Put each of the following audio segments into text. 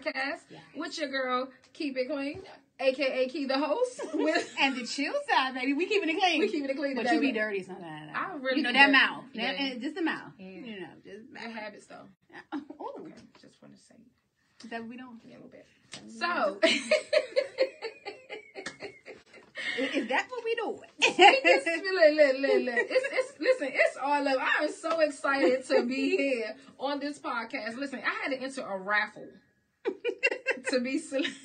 podcast with your girl, Keep It Clean, a.k.a. Key the host. And the chill side, baby. We keeping it clean. We keeping it clean But today. you be dirty sometimes. I really that dirty. mouth. Yeah. Just the mouth. Yeah. You know, just bad habits, though. Oh. Okay, just want to say. Is that what we doing? Yeah, a little bit. So... Is that what we doing? Listen, it's all up. I am so excited to be here on this podcast. Listen, I had to enter a raffle to be selected.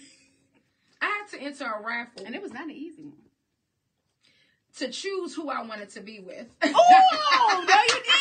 I had to enter a raffle. And it was not an easy one. To choose who I wanted to be with. Oh, no, you didn't.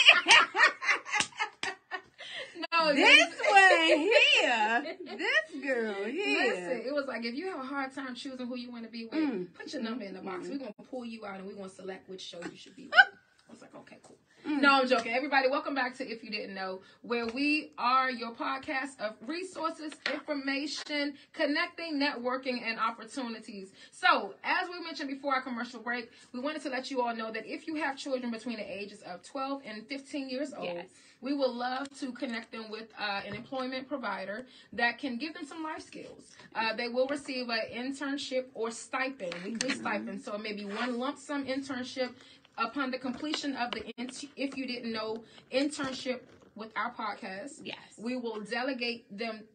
No, this one here. This girl here. Listen, it was like, if you have a hard time choosing who you want to be with, put your number in the box. We're going to pull you out and we're going to select which show you should be with. I was like, okay, cool. No, I'm joking. Everybody, welcome back to If You Didn't Know, where we are your podcast of resources, information, connecting, networking, and opportunities. So, as we mentioned before our commercial break, we wanted to let you all know that if you have children between the ages of 12 and 15 years old, we would love to connect them with an employment provider that can give them some life skills. They will receive an internship or stipend, weekly stipend. So, it may be one lump sum internship upon the completion of the If You Didn't Know internship with our podcast. Yes. We will delegate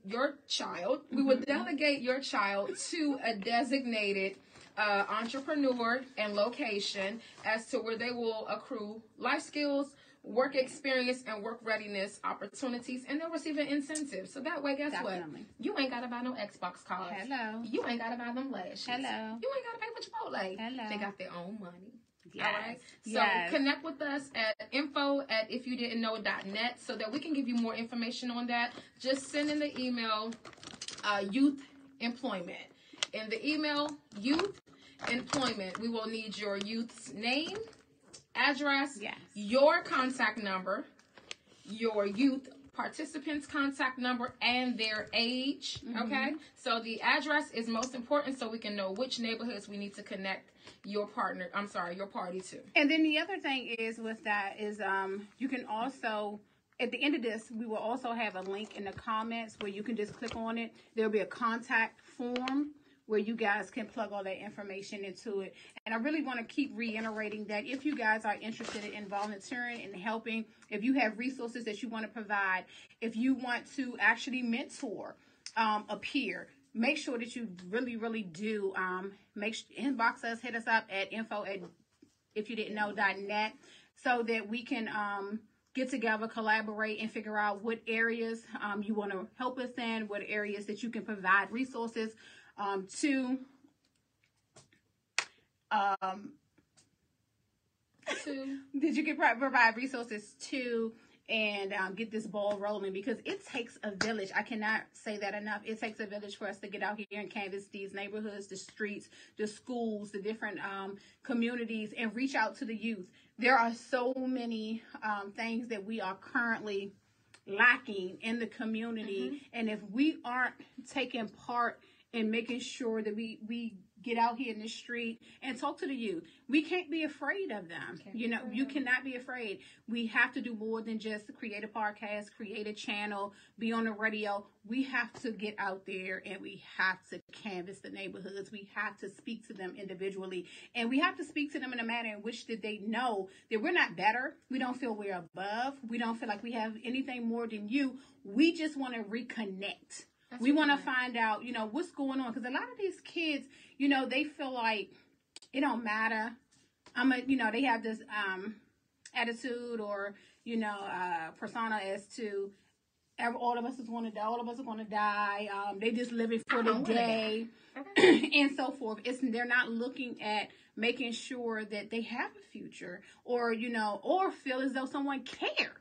your child. We will delegate your child to a designated entrepreneur and location as to where they will accrue life skills, work experience, and work readiness opportunities, and they'll receive an incentive. So that way, guess what? You ain't got to buy no Xbox cards. Hello. You ain't got to buy them lashes. Hello. You ain't got to pay for Chipotle. Hello. They got their own money. Yes. All right. So connect with us at info@ifyoudidn'tknow.net so that we can give you more information on that. Just send in the email youth employment. In the email youth employment, we will need your youth's name, address, your contact number, your youth participants' contact number, and their age. Okay. So the address is most important so we can know which neighborhoods we need to connect your party to. And then the other thing is with that is you can also, at the end of this, we will also have a link in the comments where you can just click on it. There'll be a contact form where you guys can plug all that information into it. And I really want to keep reiterating that if you guys are interested in volunteering and helping, if you have resources that you want to provide, if you want to actually mentor a peer, make sure that you really do inbox us, hit us up at info@ifyoudidn'tknow.net so that we can get together, collaborate, and figure out what areas you want to help us in, what areas that you can provide resources to. That you can provide resources to and get this ball rolling, because it takes a village. I cannot say that enough. It takes a village for us to get out here and canvass these neighborhoods, the streets, the schools, the different communities, and reach out to the youth. There are so many things that we are currently lacking in the community, and if we aren't taking part in making sure that we get out here in the street and talk to the youth, we can't be afraid of them. You cannot be afraid. We have to do more than just create a podcast, create a channel, be on the radio. We have to get out there and we have to canvass the neighborhoods. We have to speak to them individually, and we have to speak to them in a manner in which that they know that we're not better. We don't feel we're above. We don't feel like we have anything more than you. We just want to reconnect. We want to find out, what's going on. Because a lot of these kids, they feel like it don't matter. They have this attitude or, persona as to all of us are going to die. All of us are going to die. They just living for the day and so forth. They're not looking at making sure that they have a future or feel as though someone cared.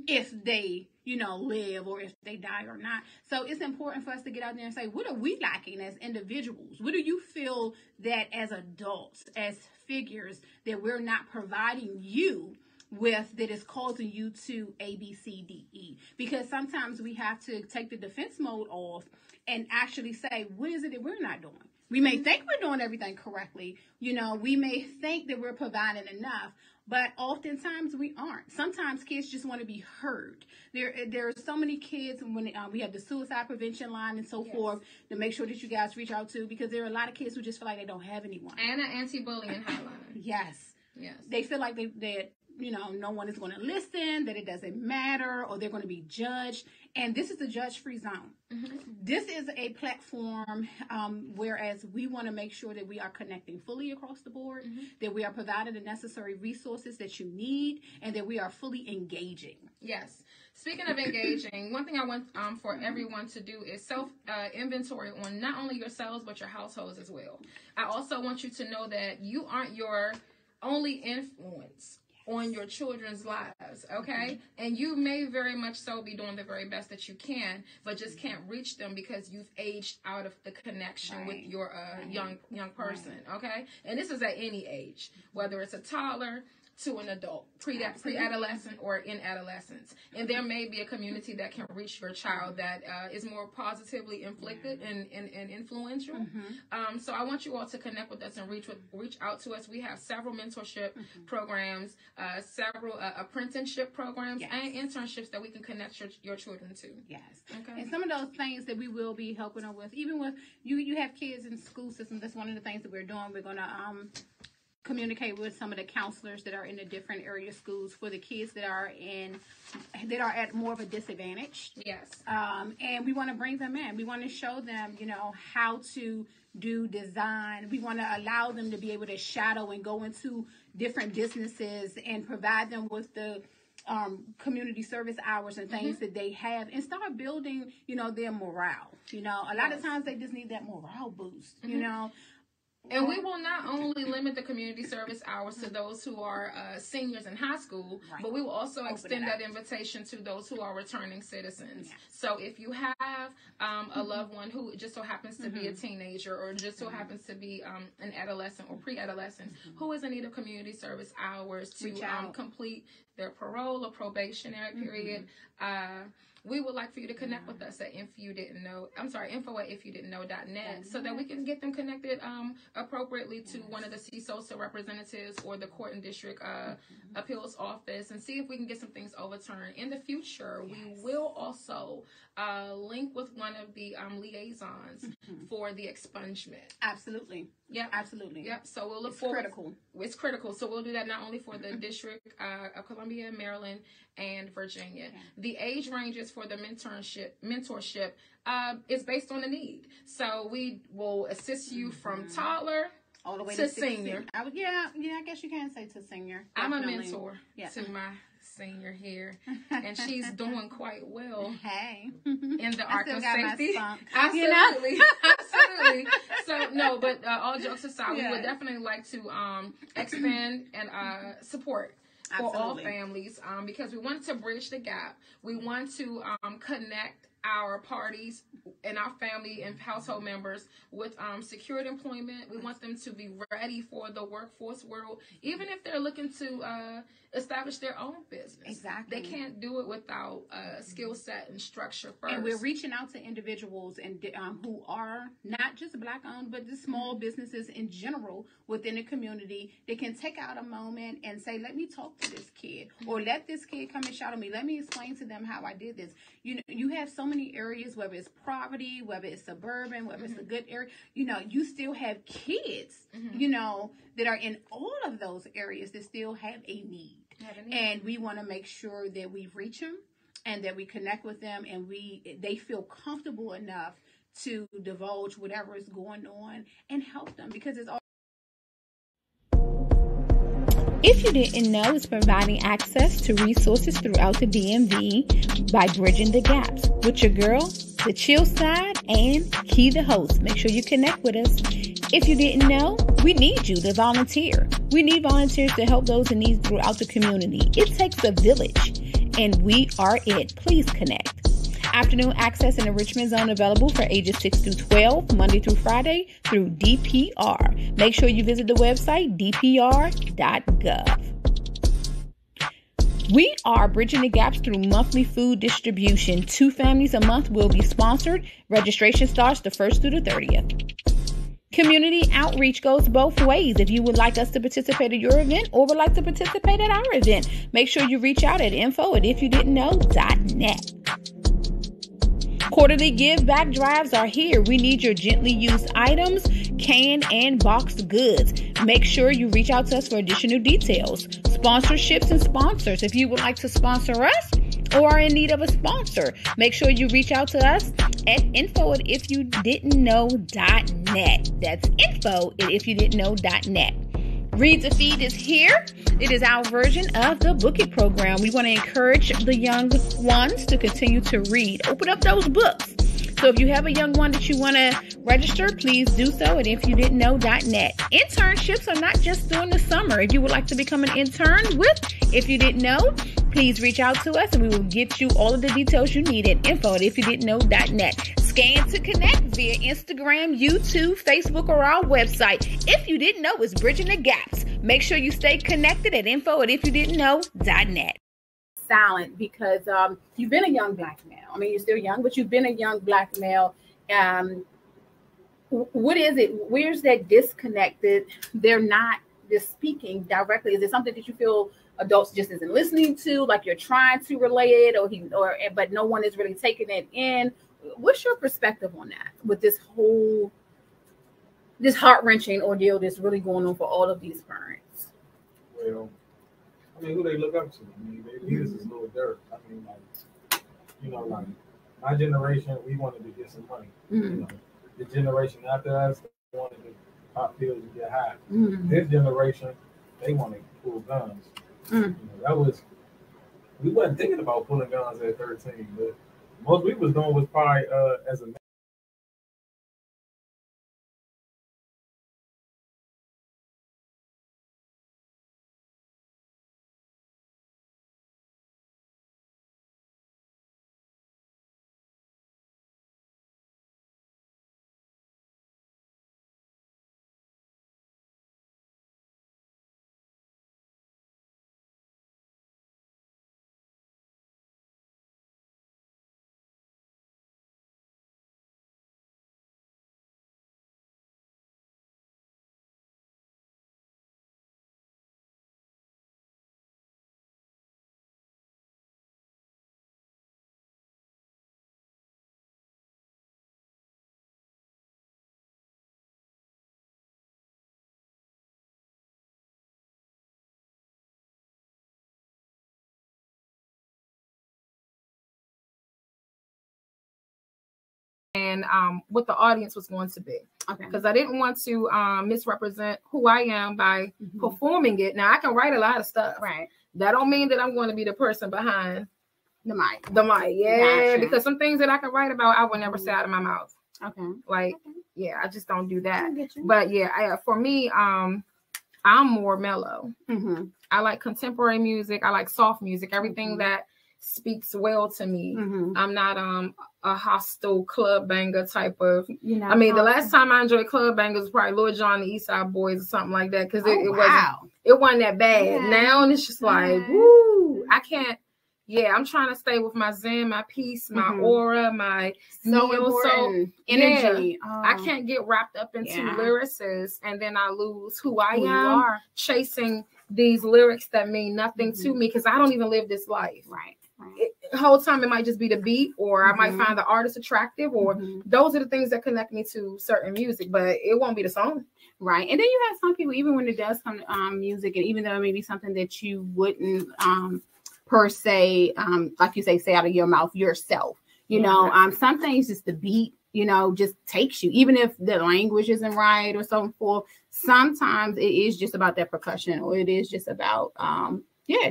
If they, live or if they die or not. So it's important for us to get out there and say, what are we lacking as individuals? What do you feel that as adults, as figures, that we're not providing you with that is causing you to A, B, C, D, E. Because sometimes we have to take the defense mode off and actually say, what is it that we're not doing? We may think we're doing everything correctly. You know, we may think that we're providing enough, but oftentimes we aren't. Sometimes kids just want to be heard. There are so many kids when we have the suicide prevention line and so forth to make sure that you guys reach out to, because there are a lot of kids who just feel like they don't have anyone. And an anti-bullying hotline. Yes. They feel like that no one is going to listen, that it doesn't matter, or they're going to be judged. And this is a judge-free zone. Mm-hmm. This is a platform, whereas we want to make sure that we are connecting fully across the board, that we are providing the necessary resources that you need, and that we are fully engaging. Yes. Speaking of engaging, one thing I want for everyone to do is self-inventory on not only yourselves, but your households as well. I also want you to know that you aren't your only influence on your children's lives, okay? And you may very much so be doing the very best that you can, but just can't reach them because you've aged out of the connection with your young person, okay? And this is at any age, whether it's a toddler to an adult, pre-adolescent or in adolescence. And there may be a community that can reach your child that is more positively inflicted and influential. So I want you all to connect with us and reach out to us. We have several mentorship programs, several apprenticeship programs, and internships that we can connect your children to. Yes. Okay. And some of those things that we will be helping them with, even with you have kids in school system, that's one of the things that we're doing. We're going to communicate with some of the counselors that are in the different area schools for the kids that are at more of a disadvantage. Yes. And we want to bring them in. We want to show them, how to do design. We want to allow them to be able to shadow and go into different businesses and provide them with the community service hours and things that they have, and start building, their morale. A lot of times they just need that morale boost, And we will not only limit the community service hours to those who are seniors in high school, but we will also extend that invitation to those who are returning citizens. Yes. So if you have a loved one who just so happens to be a teenager, or just so happens to be an adolescent or pre-adolescent who is in need of community service hours to complete their parole or probationary period, we would like for you to connect with us at info@ifyoudidn'tknow.net so that we can get them connected appropriately to one of the CSOSA representatives or the court and district appeals office, and see if we can get some things overturned. In the future, we will also link with one of the liaisons for the expungement. Absolutely. Yeah, absolutely. Yep. So we'll look forward. Critical. It's critical. So we'll do that not only for the District of Columbia, Maryland, and Virginia. Yeah. The age ranges for the mentorship is based on the need. So we will assist you from toddler all the way to senior. I guess you can say to senior. Definitely. I'm a mentor to my senior here, and she's doing quite well. Hey, in the arc of safety. Absolutely. Absolutely. So no, but all jokes aside, we would definitely like to expand and support for all families, because we want to bridge the gap. We want to connect our parties and our family and household members with secured employment. We want them to be ready for the workforce world, even if they're looking to establish their own business. Exactly. They can't do it without skill set and structure first. And we're reaching out to individuals and who are not just Black-owned, but the small businesses in general within the community that can take out a moment and say, let me talk to this kid, or let this kid come and shadow me. Let me explain to them how I did this. You have so many areas, whether it's poverty, whether it's suburban, whether it's a good area, you still have kids, that are in all of those areas that still have a need. And we want to make sure that we reach them and that we connect with them, and they feel comfortable enough to divulge whatever is going on and help them, because it's all. If you didn't know, it's providing access to resources throughout the DMV by bridging the gaps with your girl, the chill side, and Key the host. Make sure you connect with us. If you didn't know, we need you to volunteer. We need volunteers to help those in need throughout the community. It takes a village, and we are it. Please connect. Afternoon access in the Richmond zone available for ages 6 through 12, Monday through Friday through DPR. Make sure you visit the website, dpr.gov. We are bridging the gaps through monthly food distribution. 2 families a month will be sponsored. Registration starts the 1st through the 30th. Community outreach goes both ways. If you would like us to participate at your event or would like to participate at our event, make sure you reach out at info@ifyoudidn'tknow.net. Quarterly give back drives are here. We need your gently used items, canned and boxed goods. Make sure you reach out to us for additional details. Sponsorships and sponsors. If you would like to sponsor us or are in need of a sponsor, make sure you reach out to us at info@ifyoudidn'tknow.net. That's info@ifyoudidn'tknow.net. Read to Feed is here. It is our version of the Book It program. We want to encourage the young ones to continue to read. Open up those books. So if you have a young one that you want to register, please do so at ifyoudidn'tknow.net. Internships are not just during the summer. If you would like to become an intern with If You Didn't Know, please reach out to us and we will get you all of the details you need at info@ifyoudidn'tknow.net. Scan to connect via Instagram, YouTube, Facebook, or our website. If you didn't know, it's Bridging the Gaps. Make sure you stay connected at info@ifyoudidn'tknow.net. Silent because you've been a young Black male. I mean, you're still young, but you've been a young Black male. What is it? Where's that disconnected? They're not just speaking directly. Is it something that you feel adults just isn't listening to, like you're trying to relay it, but no one is really taking it in? What's your perspective on that with this heart-wrenching ordeal that's really going on for all of these parents? Well, I mean, who they look up to? I mean, their leaders is Little Dirt. I mean, like my generation, we wanted to get some money. Mm-hmm. The generation after us, they wanted to pop pills and get high. Mm-hmm. This generation, they want to pull guns. Mm-hmm. We wasn't thinking about pulling guns at 13, but most we was doing was probably as a and what the audience was going to be. Okay. Because I didn't want to misrepresent who I am by performing it. Now, I can write a lot of stuff. Right. That don't mean that I'm going to be the person behind the mic. Yeah. Gotcha. Because some things that I can write about, I would never say out of my mouth. Okay. Like, yeah, I just don't do that. I get you. But yeah, for me, I'm more mellow. Mm-hmm. I like contemporary music. I like soft music. Everything that speaks well to me. Mm-hmm. I'm not a hostile club banger type of. I mean, the last time I enjoyed club bangers was probably Lil Jon and the East Side Boys or something like that, because it wasn't that bad. Yeah. Now it's just like, woo, I can't. Yeah, I'm trying to stay with my zen, my peace, my aura, my energy. Yeah, I can't get wrapped up into lyricists and then I lose who I am chasing these lyrics that mean nothing to me, because I don't even live this life. Right. The whole time it might just be the beat, or I might find the artist attractive, or those are the things that connect me to certain music, but it won't be the song. Right. And then you have some people, even when it does come to music, and even though it may be something that you wouldn't per se, like you say out of your mouth yourself, some things just the beat, just takes you, even if the language isn't right or so forth. Sometimes it is just about that percussion, or it is just about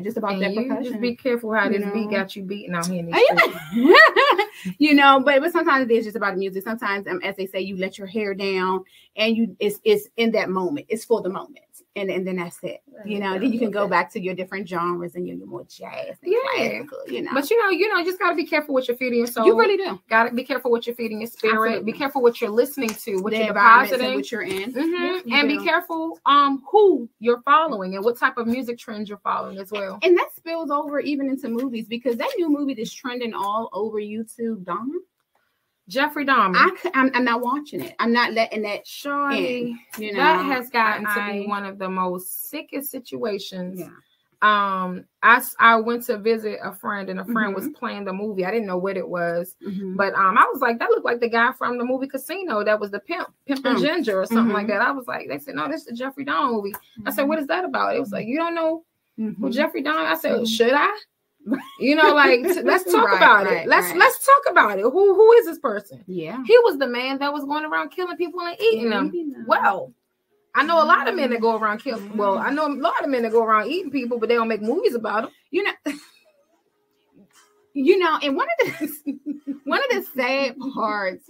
just about that percussion. Just be careful how this beat got you beating out here in the street. But sometimes it is just about the music. Sometimes, as they say, you let your hair down, and it's in that moment. It's for the moment, and then that's it. Then you can go back to your different genres and you're more jazz and classical. But you just gotta be careful what you're feeding your soul. You really do. Gotta be careful what you're feeding your spirit. Absolutely. Be careful what you're listening to, what you're depositing, what you're in, and be careful who you're following and what type of music trends you're following as well. And that spills over even into movies, because that new movie that's trending all over YouTube, Dahmer. Jeffrey Dahmer. I'm not watching it. I'm not letting that Shawty, that has gotten to be one of the most sickest situations. Yeah. I went to visit a friend, and a friend was playing the movie. I didn't know what it was, but I was like, that looked like the guy from the movie Casino. That was the Pimp and Ginger or something like that. I was like, they said, no, this is the Jeffrey Dahmer movie. I said, what is that about? It was like, you don't know who Jeffrey Dahmer? I said, should I? You know, like, let's talk about it. Let's talk about it. Who is this person? Yeah, he was the man that was going around killing people and eating them. Well, I know a lot of men that go around killing. Well, I know a lot of men that go around eating people, but they don't make movies about them. You know, and one of the sad parts,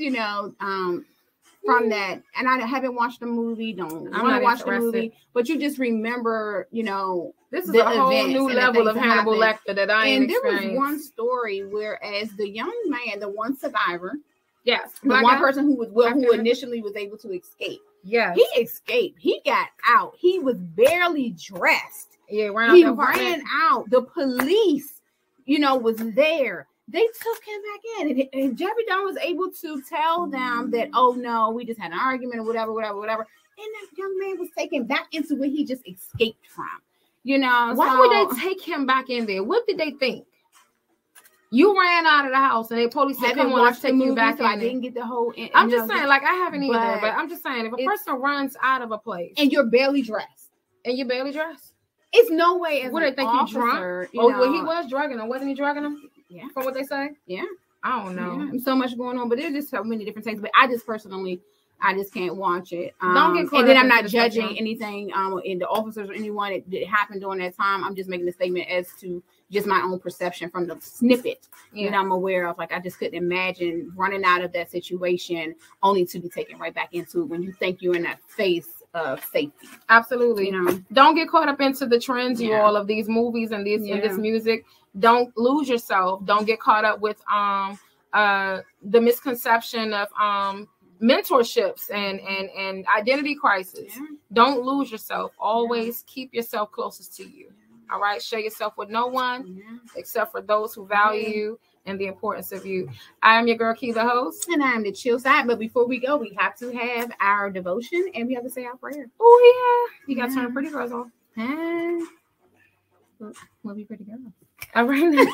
from that, and I haven't watched the movie, don't want to watch the movie, but you just remember, this is a whole new level of Hannibal Lecter that I ain't experienced. And there was one story whereas the young man, the one survivor, yes, the one person who initially was able to escape. Yeah, he escaped. He got out. He was barely dressed. Yeah, he ran out. The police, was there. They took him back in, and Jeffrey Dahmer was able to tell them that, oh no, we just had an argument or whatever. And that young man was taken back into where he just escaped from. Why would they take him back in there? What did they think? You ran out of the house, and the police said, "Come on, let's take you back." So I didn't get the whole. I'm just saying, like, I haven't either, but I'm just saying, if a person runs out of a place and you're barely dressed, it's no way. As what they think officer, you drunk? Well, he was drugging him, wasn't he? Drugging him? Yeah, from what they say. Yeah, I don't know. Yeah. So much going on, but there's just so many different things. But I just can't watch it. Don't get caught. And then I'm not judging anything in the officers or anyone that happened during that time. I'm just making a statement as to just my own perception from the snippet that I'm aware of. Like, I just couldn't imagine running out of that situation only to be taken right back into it when you think you're in that phase of safety. Absolutely. Don't get caught up into the trends, you all, of these movies and this music. Don't lose yourself. Don't get caught up with the misconception of mentorships and identity crisis. Don't lose yourself. Always keep yourself closest to you. All right, share yourself with no one except for those who value you and the importance of you. I am your girl Key, the host, and I am the chill side. But before we go, we have to have our devotion and we have to say our prayer. Oh yeah, you gotta turn the pretty girls on. We'll be pretty girls. All right.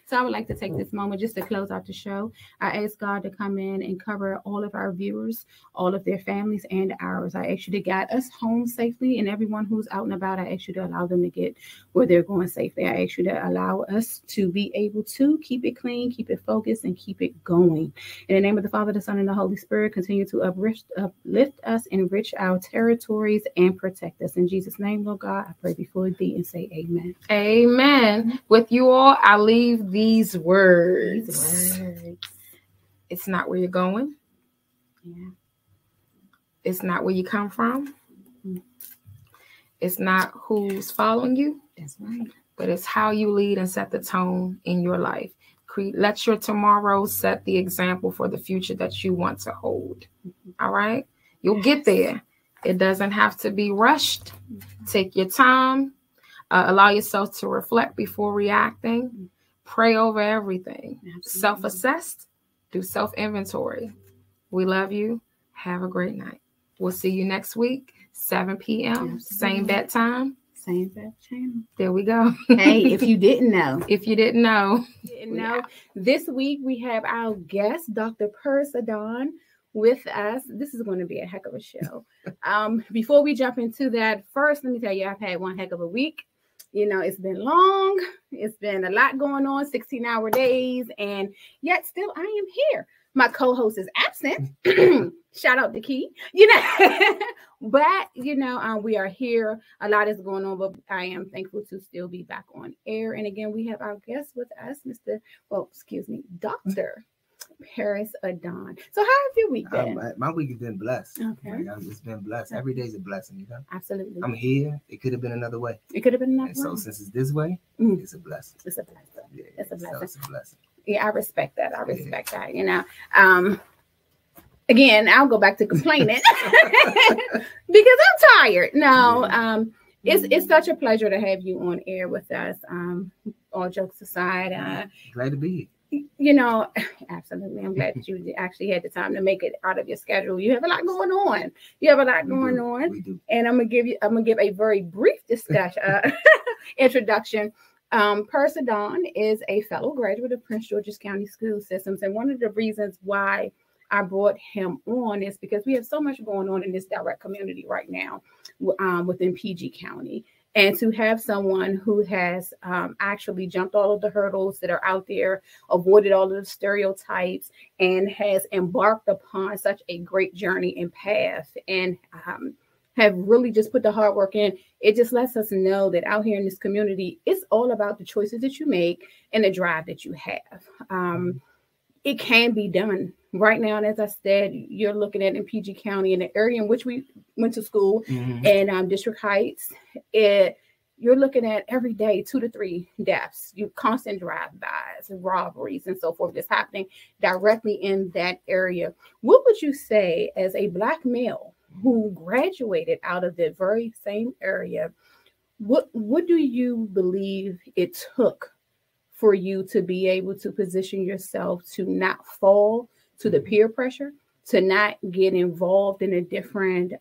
So I would like to take this moment just to close out the show. I ask God to come in and cover all of our viewers, all of their families and ours. I ask you to guide us home safely, and everyone who's out and about, I ask you to allow them to get where they're going safely. I ask you to allow us to be able to keep it clean, keep it focused, and keep it going. In the name of the Father, the Son, and the Holy Spirit, continue to uplift us, enrich our territories, and protect us. In Jesus' name, Lord God, I pray before thee and say amen. Amen. With you all, I leave these words. It's not where you're going. Yeah. It's not where you come from. It's not who's following you. That's right. But it's how you lead and set the tone in your life. Let your tomorrow set the example for the future that you want to hold. All right? You'll get there. It doesn't have to be rushed. Take your time. Allow yourself to reflect before reacting. Pray over everything. Self-assessed. Do self-inventory. We love you. Have a great night. We'll see you next week, 7 p.m. Same bat time. Same bat channel. There we go. Hey, if you didn't know. This week we have our guest, Dr. Persadon, with us. This is going to be a heck of a show. Before we jump into that, first, let me tell you, I've had one heck of a week. It's been long. It's been a lot going on, 16-hour days, and yet still I am here. My co-host is absent. Shout out to Key. But we are here. A lot is going on, but I am thankful to still be back on air. And again, we have our guest with us, Dr. Persadon. So how have your week been? My week has been blessed. Okay. It's been blessed. Every day is a blessing, Absolutely. I'm here. It could have been another way. So since it's this way, it's a blessing. It's a blessing. Yeah, it's a blessing. So it's a blessing. Yeah, I respect that. that. Again, I'll go back to complaining because I'm tired. No, It's such a pleasure to have you on air with us. All jokes aside, Glad to be you know, absolutely. I'm glad that you actually had the time to make it out of your schedule. You have a lot going on. We do. And I'm gonna give a very brief discussion introduction. Percy Don is a fellow graduate of Prince George's County School Systems, and one of the reasons why I brought him on is because we have so much going on in this direct community right now within PG County. And to have someone who has actually jumped all of the hurdles that are out there, avoided all of the stereotypes, and has embarked upon such a great journey and path, and have really just put the hard work in, it just lets us know that out here in this community, it's all about the choices that you make and the drive that you have. It can be done right now. And as I said, you're looking at in PG County, in the area in which we went to school, and District Heights, you're looking at every day 2 to 3 deaths, you constant drive-bys and robberies and so forth that's happening directly in that area. What would you say as a Black male who graduated out of the very same area, what do you believe it took for you to be able to position yourself to not fall to the peer pressure, to not get involved in a different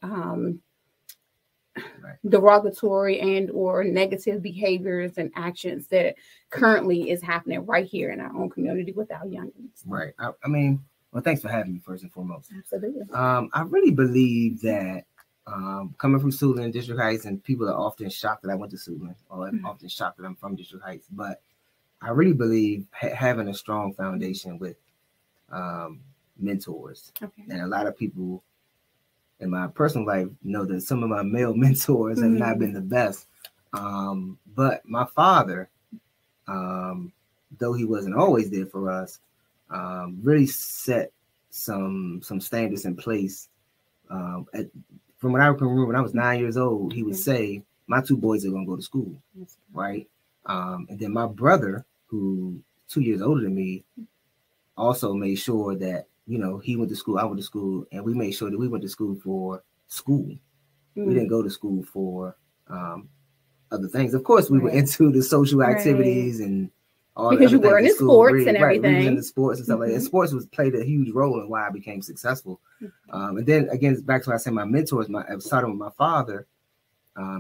derogatory and or negative behaviors and actions that currently is happening right here in our own community with our youngins? Right. I mean, well, thanks for having me first and foremost. Absolutely. I really believe that coming from Suitland, District Heights, and people are often shocked that I went to Suitland, or often shocked that I'm from District Heights, but I really believe having a strong foundation with mentors. Okay. And a lot of people in my personal life know that some of my male mentors have not been the best. But my father, though he wasn't always there for us, really set some standards in place. From what I can remember, when I was 9 years old, he would say, "My 2 boys are going to go to school," right? And then my brother, who 2 years older than me, also made sure that, you know, he went to school, I went to school, and we made sure that we went to school for school. We didn't go to school for other things. Of course, we were into the social activities and all because you were in the sports and everything. We were in the sports and stuff like that. Sports played a huge role in why I became successful. And then again, back to what I said, my mentors, I started with my father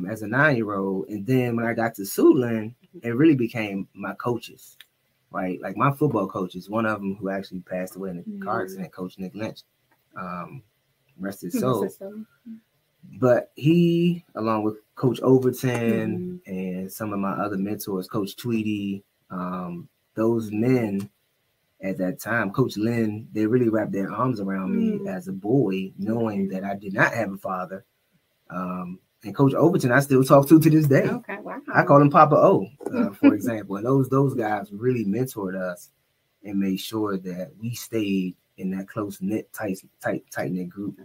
as a 9-year-old. And then when I got to Suitland, it really became my coaches, right? Like my football coaches, one of them who actually passed away in a car accident, Coach Nick Lynch, rest his soul. But he, along with Coach Overton and some of my other mentors, Coach Tweedy, those men at that time, Coach Lynn, they really wrapped their arms around me as a boy, knowing that I did not have a father. And Coach Overton, I still talk to this day. Okay, wow. I call him Papa O, for example. And those guys really mentored us and made sure that we stayed in that close-knit, tight-knit group.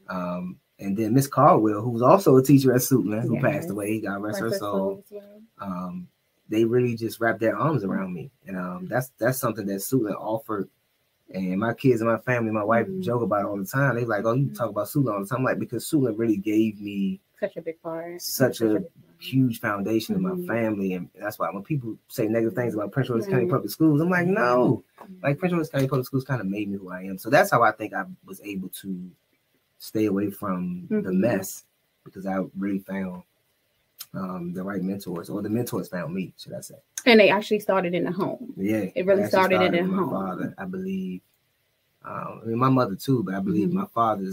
And then Miss Caldwell, who was also a teacher at Suitland, who passed away, God rest her soul. They really just wrapped their arms around me. And that's something that Suitland offered. And my kids and my family, my wife joke about it all the time. They like, "Oh, you talk about Suitland all the time." I'm like, because Suitland really gave me such a big part, such a huge foundation in my family. And that's why when people say negative things about Prince George's County Public Schools, I'm like, no, like Prince George's County Public Schools kind of made me who I am. So that's how I think I was able to stay away from the mess, because I really found the right mentors, or the mentors found me, should I say. And they actually started in the home. Yeah. It really started in the home. My father, I believe. I mean, my mother too, but I believe my father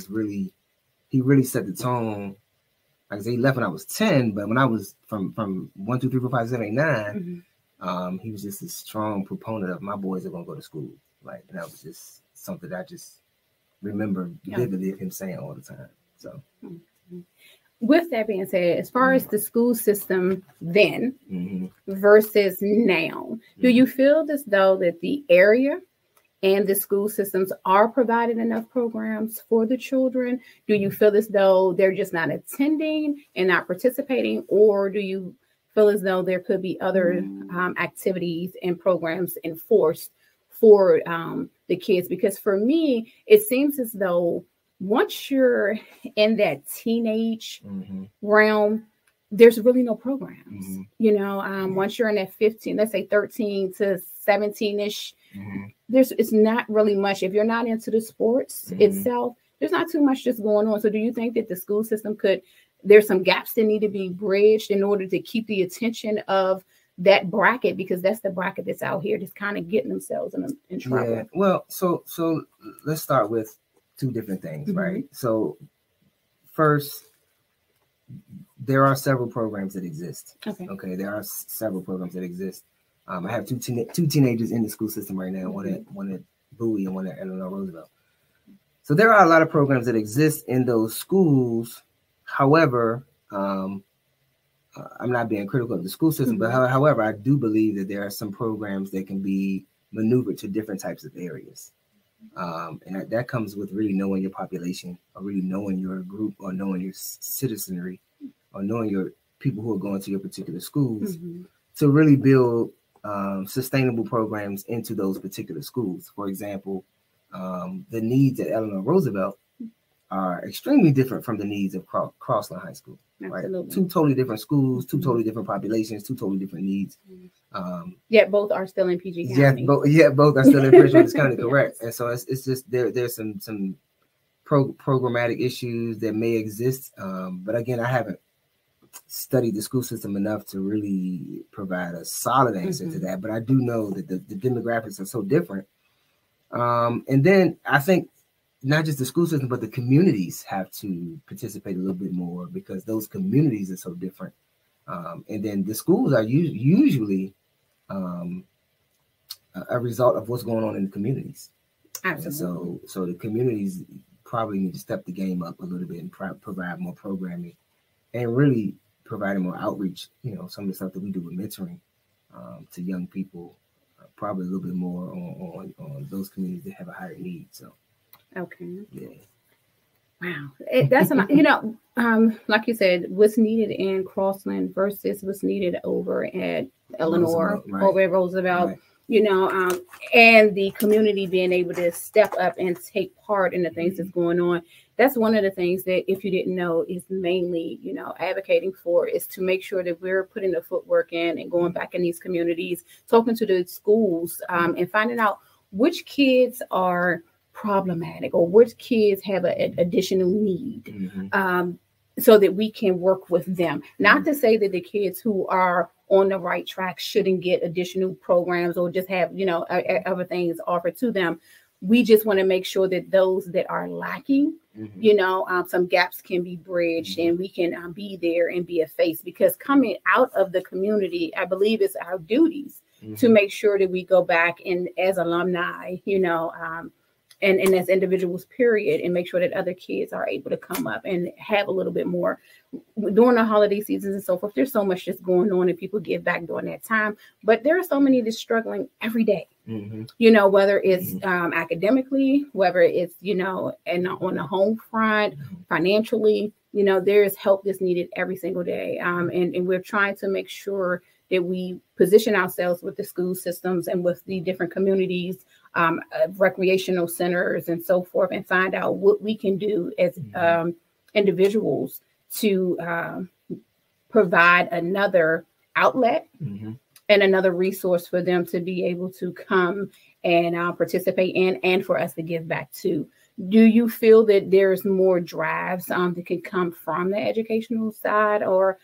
he really set the tone. Like I said, he left when I was 10, but when I was from 1, 2, 3, 4, 5, 7, 8, 9, he was just a strong proponent of my boys are going to go to school. Like, and that was just something that I just remember vividly of him saying all the time. So. With that being said, as far as the school system then versus now, do you feel as though that the area and the school systems are providing enough programs for the children? Do you feel as though they're just not attending and not participating? Or do you feel as though there could be other activities and programs enforced for the kids? Because for me, it seems as though once you're in that teenage realm, there's really no programs. You know, once you're in that 15, let's say 13 to 17-ish, it's not really much. If you're not into the sports itself, there's not too much just going on. So do you think that the school system there's some gaps that need to be bridged in order to keep the attention of that bracket, because that's the bracket that's out here just kind of getting themselves in trouble? Yeah. Well, so let's start with two different things, right? So first, there are several programs that exist. Okay. There are several programs that exist. I have two teenagers in the school system right now, one at Bowie and one at Eleanor Roosevelt. So there are a lot of programs that exist in those schools. However, I'm not being critical of the school system, but however, I do believe that there are some programs that can be maneuvered to different types of areas. And that comes with really knowing your population, or really knowing your group, or knowing your citizenry, or knowing your people who are going to your particular schools, to really build sustainable programs into those particular schools. For example, the needs at Eleanor Roosevelt are extremely different from the needs of Crossland High School. Right? Two totally different schools, two totally different populations, two totally different needs. Yet both are still in PG County. Both are still in Prince George's County, correct. And so it's just there's some programmatic issues that may exist. But again, I haven't studied the school system enough to really provide a solid answer to that. But I do know that the demographics are so different. And then I think not just the school system, but the communities have to participate a little bit more, because those communities are so different. And then the schools are usually a result of what's going on in the communities. Absolutely. So the communities probably need to step the game up a little bit and provide more programming, and really providing more outreach. You know, some of the stuff that we do with mentoring to young people, probably a little bit more on those communities that have a higher need. So. Okay. Yeah. Wow. That's like you said, what's needed in Crossland versus what's needed over at Eleanor, over at Roosevelt. Right. You know, and the community being able to step up and take part in the things that's going on. That's one of the things that, if you didn't know, is mainly, you know, advocating for, is to make sure that we're putting the footwork in and going back in these communities, talking to the schools, and finding out which kids are problematic or which kids have an additional need, so that we can work with them. Not to say that the kids who are on the right track shouldn't get additional programs or just have, you know, other things offered to them. We just want to make sure that those that are lacking, you know, some gaps can be bridged, and we can be there and be a face, because coming out of the community, I believe it's our duties to make sure that we go back and, as alumni, you know, and as individuals, period, and make sure that other kids are able to come up and have a little bit more during the holiday seasons and so forth. There's so much just going on, and people give back during that time. But there are so many that's struggling every day, you know, whether it's academically, whether it's, you know, and on the home front, financially, you know, there's help that's needed every single day. And we're trying to make sure that we position ourselves with the school systems and with the different communities, recreational centers and so forth, and find out what we can do as individuals to provide another outlet and another resource for them to be able to come and participate in, and for us to give back to. Do you feel that there's more drives that can come from the educational side, or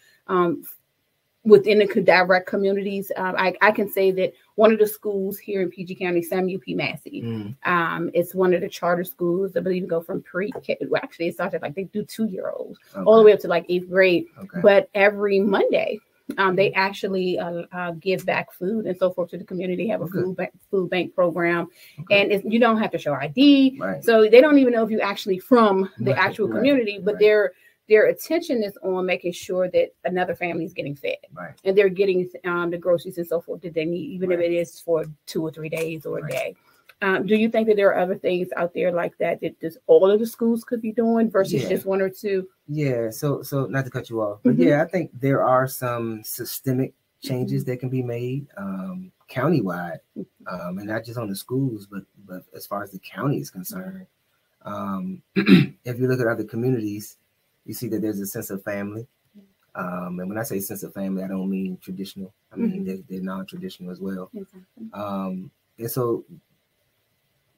within the direct communities? I can say that one of the schools here in PG County, SAMU P. Massey, it's one of the charter schools. I believe you go from actually it started like they do 2-year-olds all the way up to like 8th grade. But every Monday, they actually give back food and so forth to the community. Have a food bank program, and you don't have to show ID, so they don't even know if you're actually from the actual community, but their attention is on making sure that another family is getting fed, and they're getting the groceries and so forth that they need, even if it is for 2 or 3 days or a day. Do you think that there are other things out there like that just all of the schools could be doing versus just one or two? Yeah. So not to cut you off, but I think there are some systemic changes that can be made countywide, and not just on the schools, but as far as the county is concerned. If you look at other communities, you see that there's a sense of family. And when I say sense of family, I don't mean traditional. I mean, they're non-traditional as well. Exactly. And so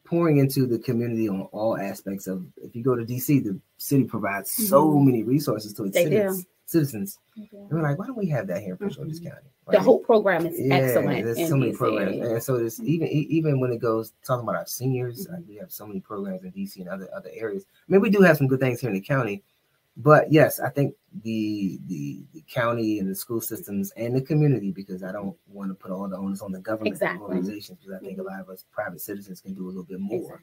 pouring into the community on all aspects of, if you go to DC, the city provides so many resources to its citizens. And we're like, why don't we have that here in Prince George's County? Right? The whole program is excellent. There's so many programs. And so there's even when it goes talking about our seniors, like we have so many programs in DC and other areas. I mean, we do have some good things here in the county. But yes, I think the county and the school systems and the community, because I don't want to put all the onus on the government organizations, because I think a lot of us private citizens can do a little bit more.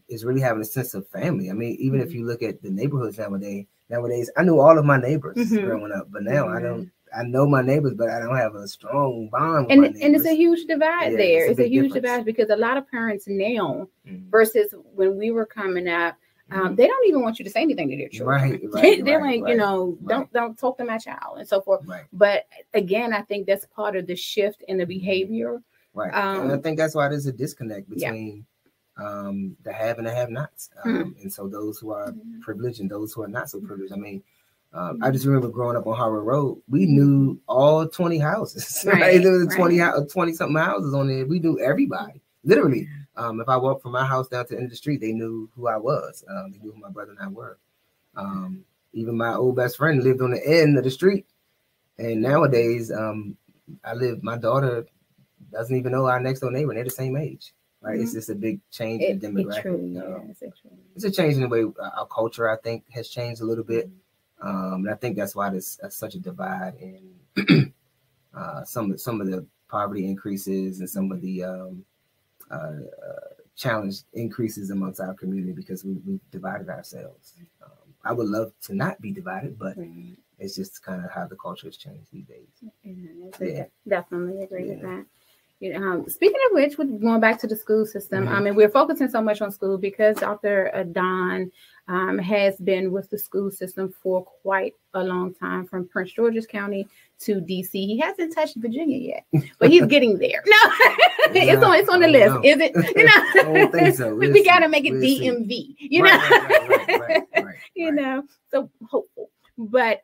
Is really having a sense of family. I mean, even if you look at the neighborhoods nowadays, I knew all of my neighbors growing up, but now I don't. I know my neighbors, but I don't have a strong bond with my neighbors. And it's a huge divide there. It's a huge divide because a lot of parents now versus when we were coming up, they don't even want you to say anything to their children. They're like, you know, don't talk to my child and so forth. But again, I think that's part of the shift in the behavior. And I think that's why there's a disconnect between the have and the have-nots. And so those who are privileged and those who are not so privileged. I mean, I just remember growing up on Harvard Road, we knew all 20 houses. There was 20-something houses on there. We knew everybody, literally. If I walked from my house down to the end of the street, they knew who I was. They knew who my brother and I were. Even my old best friend lived on the end of the street. And nowadays, my daughter doesn't even know our next door neighbor. They're the same age. Right? It's just a big change in the demographic. It's a change in the way our culture, I think, has changed a little bit. And I think that's why there's such a divide in some of the poverty increases and some of the challenge increases amongst our community, because we've divided ourselves. I would love to not be divided, but it's just kind of how the culture has changed these days. Definitely agree with that. Speaking of which, we're going back to the school system. I mean, we're focusing so much on school because Dr. Don has been with the school system for quite a long time, from Prince George's County to DC. He hasn't touched Virginia yet, but he's getting there. No, it's on the list. Know. Is it? You know, I don't think so. We got to make it DMV. You know, you know. So hopeful. But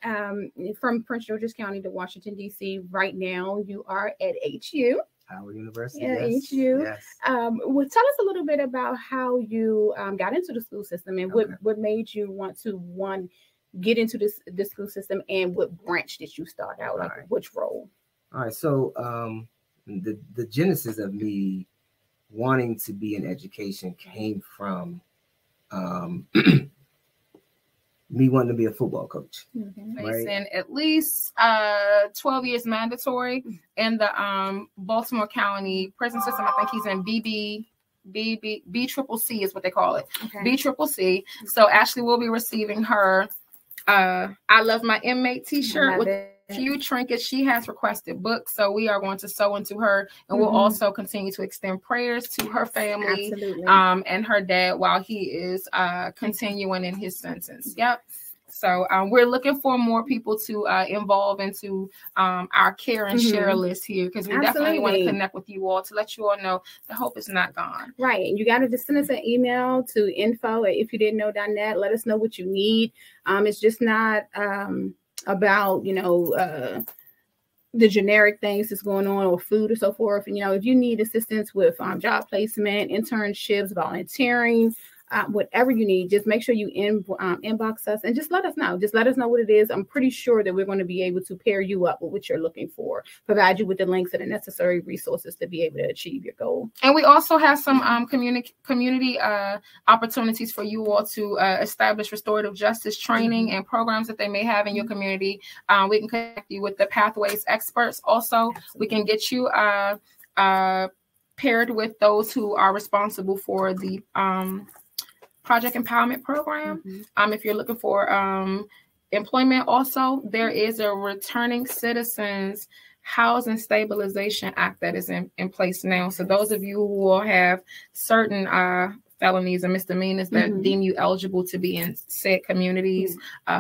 from Prince George's County to Washington D.C. right now, you are at HU. Howard University. HU. Yes. Well, tell us a little bit about how you got into the school system and what made you want to get into the school system, and what branch did you start out, like which role? All right. So the genesis of me wanting to be in education came from me wanting to be a football coach. Facing at least 12 years mandatory in the Baltimore County prison system. I think he's in BCCC is what they call it. BCCC. So Ashley will be receiving her I Love My Inmate t-shirt with a few trinkets. She has requested books, so we are going to sew into her, and we'll also continue to extend prayers to her family and her dad while he is continuing in his sentence. So we're looking for more people to involve into our care and share list here, because we definitely want to connect with you all to let you all know the hope is not gone. Right. And you got to just send us an email to info@ifyoudidn'tknow.net. Let us know what you need. It's just not about, you know, the generic things that's going on, or food or so forth. And, you know, if you need assistance with job placement, internships, volunteering, whatever you need, just make sure you inbox us and just let us know. Just let us know what it is. I'm pretty sure that we're going to be able to pair you up with what you're looking for, provide you with the links and the necessary resources to be able to achieve your goal. And we also have some community opportunities for you all to establish restorative justice training and programs that they may have in your community. We can connect you with the Pathways experts. Also, we can get you paired with those who are responsible for the Project Empowerment Program. If you're looking for employment, also there is a Returning Citizens Housing Stabilization Act that is in place now. So those of you who will have certain felonies and misdemeanors that deem you eligible to be in said communities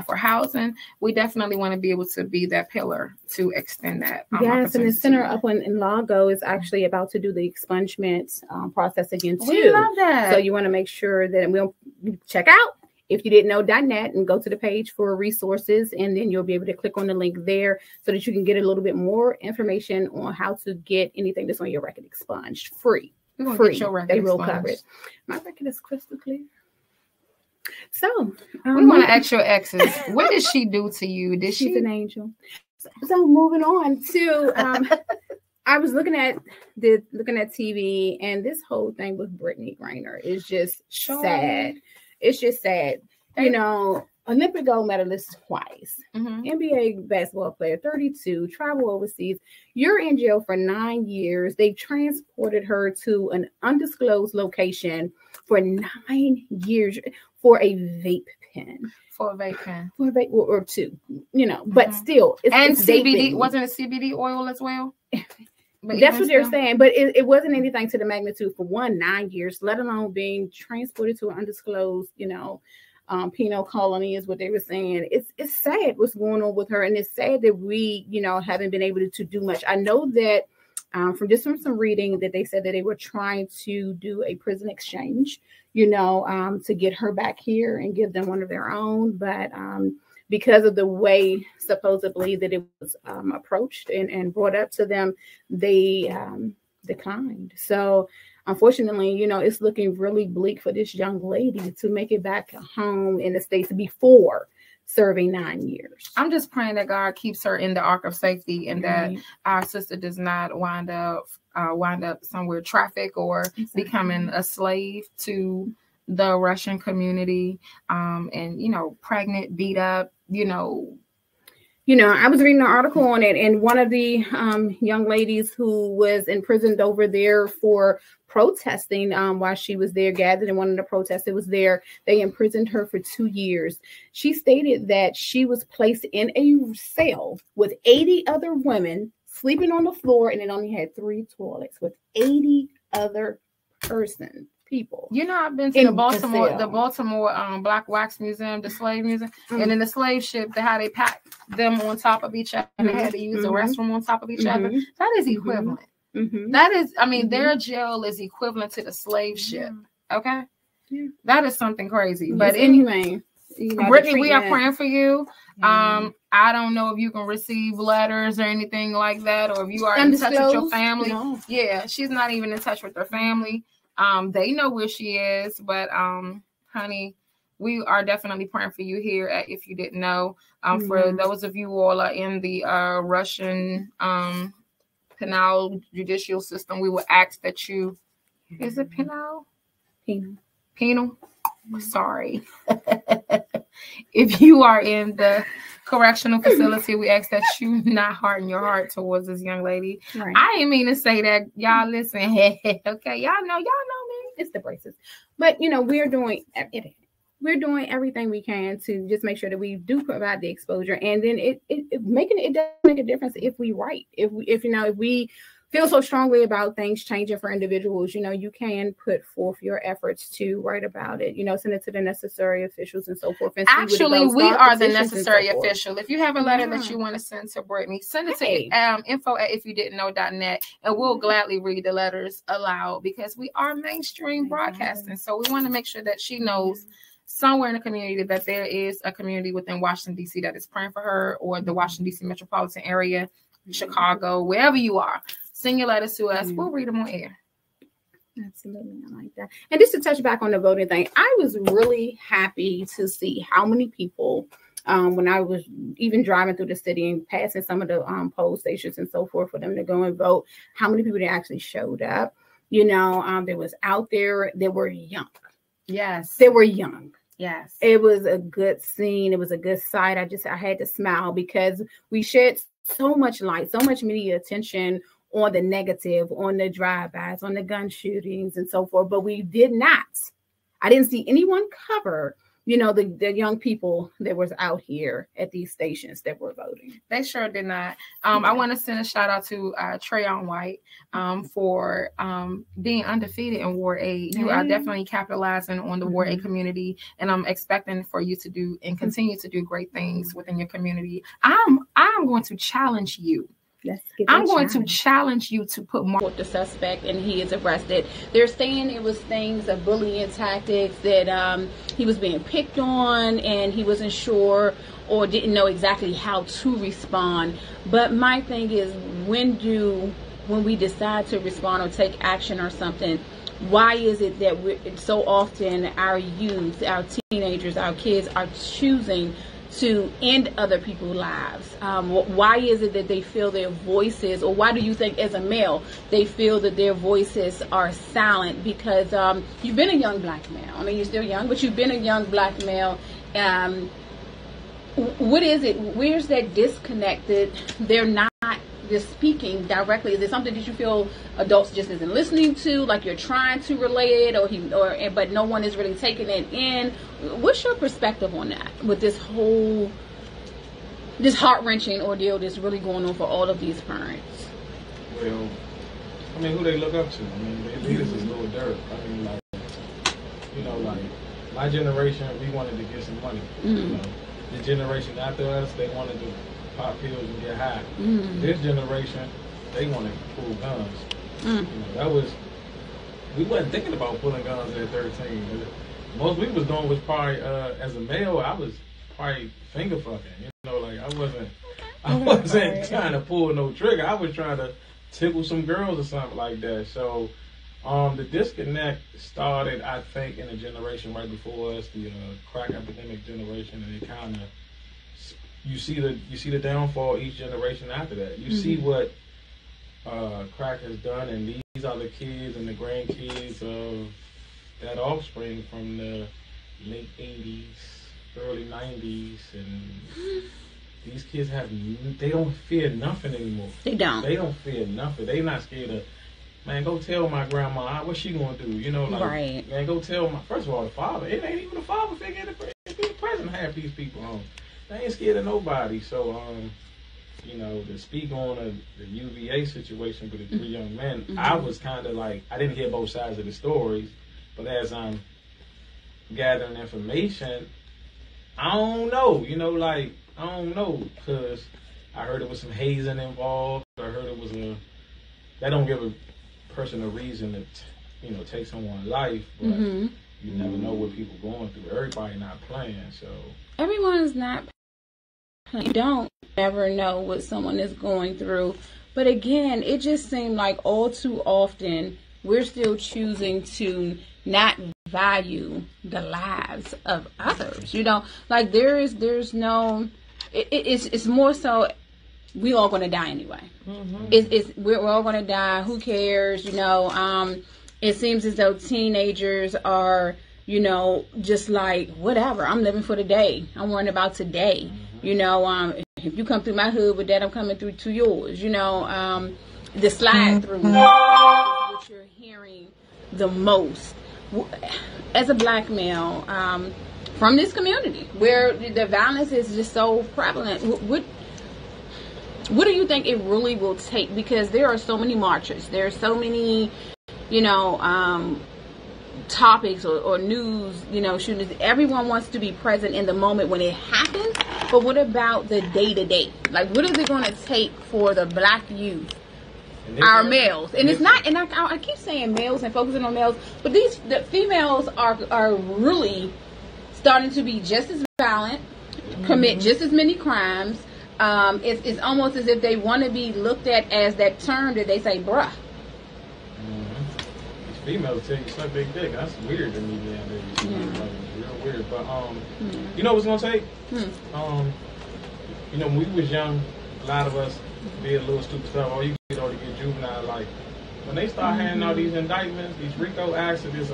for housing, we definitely want to be able to be that pillar to extend that. Yes, and the center up in Lago is actually about to do the expungement process again too. We love that. So you want to make sure that we'll check out if you didn't know.net and go to the page for resources, and then you'll be able to click on the link there so that you can get a little bit more information on how to get anything that's on your record expunged free. Get your record they will expunged. cover it. My record is crystal clear. So we want to ask your exes, what did she do to you? She's an angel. So moving on to I was looking at TV, and this whole thing with Brittany Griner is just sad. It's just sad. You know, Olympic gold medalist twice, NBA basketball player, 32, travel overseas. You're in jail for 9 years. They transported her to an undisclosed location for 9 years for a vape pen. For a vape pen. For a vape or two, you know, but still. It's CBD, vaping. wasn't it CBD oil as well? But that's what they're saying, but it wasn't anything to the magnitude for 9 years, let alone being transported to an undisclosed, you know, penal colony is what they were saying. It's sad what's going on with her, and it's sad that we, you know, haven't been able to do much. I know that from some reading that they said that they were trying to do a prison exchange, you know, to get her back here and give them one of their own, but because of the way supposedly that it was approached and brought up to them, they declined. So unfortunately, you know, it's looking really bleak for this young lady to make it back home in the States before serving 9 years. I'm just praying that God keeps her in the ark of safety, and that our sister does not wind up somewhere trafficked or becoming a slave to the Russian community, and, you know, pregnant, beat up, you know, I was reading an article on it, and one of the young ladies who was imprisoned over there for protesting while she was there, gathered in one of the protests that was there, they imprisoned her for 2 years. She stated that she was placed in a cell with 80 other women sleeping on the floor, and it only had 3 toilets with 80 other people. You know, I've been to the Baltimore Black Wax Museum, the Slave Museum, and in the slave ship, how they packed them on top of each other, and they had to use the restroom on top of each other. That is equivalent. That is, I mean, their jail is equivalent to the slave ship. Okay, that is something crazy. But inhumane. Brittany, we are praying for you. I don't know if you can receive letters or anything like that, or if you are in touch with your family. No. Yeah, she's not even in touch with her family. They know where she is, but honey, we are definitely praying for you here at If You Didn't Know. For those of you all are in the Russian penal judicial system, we will ask that you, is it penal? Penal? Sorry. If you are in the correctional facility, we ask that you not harden your heart towards this young lady. Right. I didn't mean to say that. Y'all listen. Okay, y'all know me. It's the braces. But, you know, we're doing everything we can to just make sure that we do provide the exposure, and then it does make a difference if we write. If we feel so strongly about things changing for individuals, you know, you can put forth your efforts to write about it, you know, send it to the necessary officials and so forth. And actually, we are the necessary official. If you have a letter that you want to send to Brittany, send it to info@ifyoudidn'tknow.net, and we'll gladly read the letters aloud, because we are mainstream broadcasting. So we want to make sure that she knows somewhere in the community that there is a community within Washington, D.C. that is praying for her, or the Washington, D.C. metropolitan area, Chicago, wherever you are. Send your letters to us. We'll read them on air. Absolutely. I like that. And just to touch back on the voting thing, I was really happy to see how many people, when I was even driving through the city and passing some of the poll stations and so forth for them to go and vote, how many people that actually showed up. You know, they was out there. They were young. Yes. They were young. Yes. It was a good scene. It was a good sight. I had to smile, because we shed so much light, so much media attention on the negative, on the drive-bys, on the gun shootings and so forth. But we did not. I didn't see anyone cover, you know, the young people that was out here at these stations that were voting. They sure did not. I want to send a shout out to Trayon White for being undefeated in Ward 8. You are definitely capitalizing on the Ward 8 community, and I'm expecting for you to do and continue to do great things within your community. I'm going to challenge you I'm going to challenge you to put more with the suspect, and he is arrested. They're saying it was things of bullying tactics, that he was being picked on and he wasn't sure or didn't know exactly how to respond. But my thing is, when we decide to respond or take action or something, why is it that so often our youth, our teenagers, our kids are choosing to end other people's lives? Why is it that they feel their voices, or why do you think as a male they feel that their voices are silent? Because you've been a young black male. I mean, you're still young, but you've been a young black male. What is it? Where's that disconnect that they're not just speaking directly? Is it something that you feel adults just isn't listening to, like you're trying to relay it, but no one is really taking it in? What's your perspective on that, with this heart-wrenching ordeal that's really going on for all of these parents? Well, I mean, who they look up to? I mean, their leaders is Lil Durk. I mean, like my generation, we wanted to get some money. Mm-hmm. The generation after us, they wanted to pop pills and get high. Mm-hmm. This generation, they wanted to pull guns. Mm-hmm. We wasn't thinking about pulling guns at 13. Most we was doing was probably, as a male, I was probably finger fucking. I wasn't trying to pull no trigger. I was trying to tickle some girls or something like that. So the disconnect started, I think, in a generation right before us, the crack epidemic generation, and it kind of, you see the downfall each generation after that. You see what crack has done, and these are the kids and the grandkids of that offspring from the late 80s, early 90s, and these kids they don't fear nothing anymore. They don't fear nothing. They not scared of, man, go tell my grandma, what's she gonna do? Right. Man, go tell first of all, the father, it ain't even the father figure, the president have these people on. They ain't scared of nobody. So, to speak on the UVA situation with the three young men, I was kind of like, I didn't hear both sides of the stories, but as I'm gathering information, I don't know, I don't know, because I heard there was some hazing involved. I heard it was that don't give a person a reason to, take someone's life, but you never know what people going through. Everybody not playing, so. Everyone's not playing. You don't ever know what someone is going through. But again, it just seemed like all too often we're still choosing to not value the lives of others. Like there's no, it's more so, we all gonna die anyway. We're all gonna die. Who cares? It seems as though teenagers are, just like, whatever. I'm living for today. I'm worrying about today. If you come through my hood with that, I'm coming through to yours. The slide through is what you're hearing the most. As a black male, from this community where the violence is just so prevalent, what do you think it really will take? Because there are so many marches, there are so many, topics or news, shootings. Everyone wants to be present in the moment when it happens. But what about the day to day? Like, what is it going to take for the black youth, our males? And it's not, and I keep saying males and focusing on males, but the females are really starting to be just as violent, commit just as many crimes. It's almost as if they want to be looked at as that term that they say, bruh. These females tell you suck big dick. That's weird to me nowadays. Real weird. But you know what's gonna take? When we was young, a lot of us did a little stupid stuff. Oh, you get juvenile. Like when they start handing out these indictments, these RICO acts, these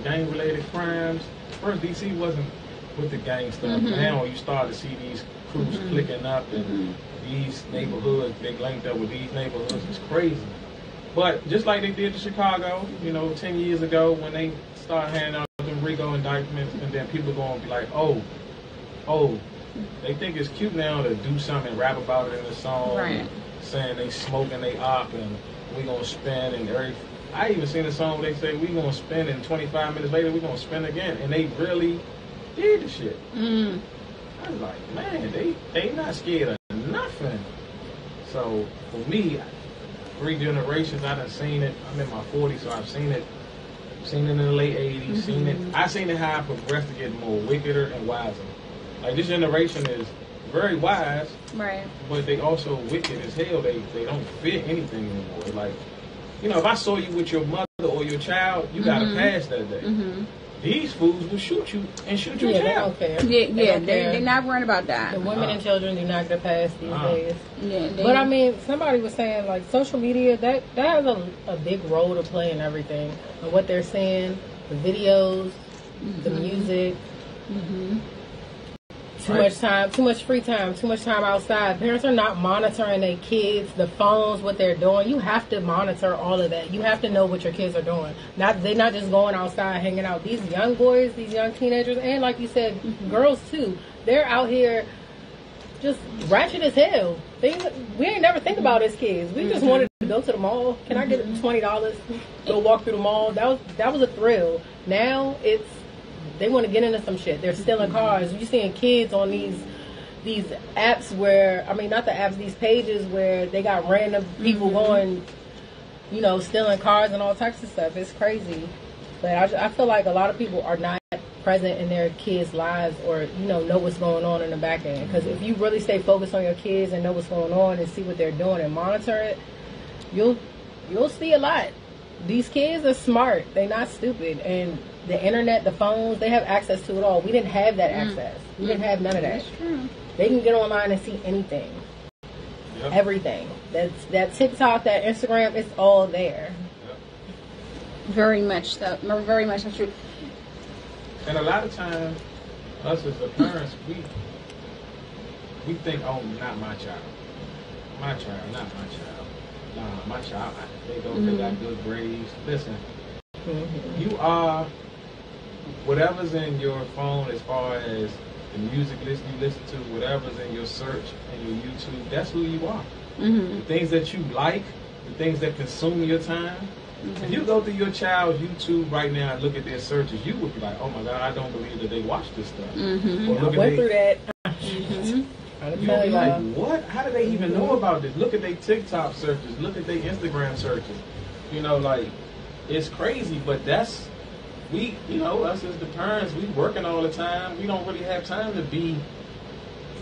gang-related crimes. First, DC wasn't with the gang stuff. Now you start to see these crews clicking up, and these neighborhoods, they linked up with these neighborhoods. It's crazy. But just like they did to Chicago, 10 years ago, when they started handing out them RICO indictments, and then people going to be like, oh, they think it's cute now to do something and rap about it in a song, right, saying they smoking they op and we going to spin and everything. I even seen a song where they say we going to spin and 25 minutes later we going to spin again, and they really did the shit. I was like, man, they not scared of nothing. So for me, 3 generations, I done seen it. I'm in my 40s, so I've seen it. Seen it in the late 80s. Seen it. I seen it how it progressed to get more wickeder and wiser. Like this generation is very wise, Right. but they also wicked as hell. They don't fit anything anymore. Like, you know, if I saw you with your mother or your child, you gotta pass that day. These fools will shoot you and shoot your child. They don't care. They're not worrying about that. The women and children do not get past these days. Yeah, But I mean, somebody was saying like social media that has a big role to play in everything, and what they're saying, the videos, the music. Too much time, too much free time, too much time outside. Parents are not monitoring their kids, the phones, what they're doing. You have to monitor all of that. You have to know what your kids are doing. They're not just going outside hanging out. These young boys, these young teenagers, and like you said, girls too. They're out here just ratchet as hell. We ain't never think about as kids. We just wanted to go to the mall. Can I get $20? Go walk through the mall. That was a thrill. Now they want to get into some shit. They're stealing cars. You're seeing kids on these apps where, I mean, not the apps, these pages where they got random people going, you know, stealing cars and all types of stuff. It's crazy. But I feel like a lot of people are not present in their kids' lives or, you know what's going on in the back end. Because if you really stay focused on your kids and know what's going on and see what they're doing and monitor it, you'll see a lot. These kids are smart. They're not stupid. And the internet, the phones, they have access to it all. We didn't have that access. We didn't have none of that. They can get online and see anything. Yep. Everything. That TikTok, that Instagram, it's all there. Yep. Very much so. Very much so true. And a lot of times, us as the parents, we think, oh, not my child. My child, not my child. Nah, my child, they got good grades. Listen, you are, whatever's in your phone as far as the music list you listen to, whatever's in your search and your YouTube, that's who you are. The things that you like, the things that consume your time. If you go to your child's YouTube right now and look at their searches, you would be like, oh my God, I don't believe that they watch this stuff. Or look I went through that. You'll be like, what? How do they even know about this? Look at their TikTok searches. Look at their Instagram searches. You know, like, it's crazy, but that's, us as the parents, we working all the time. We don't really have time to be,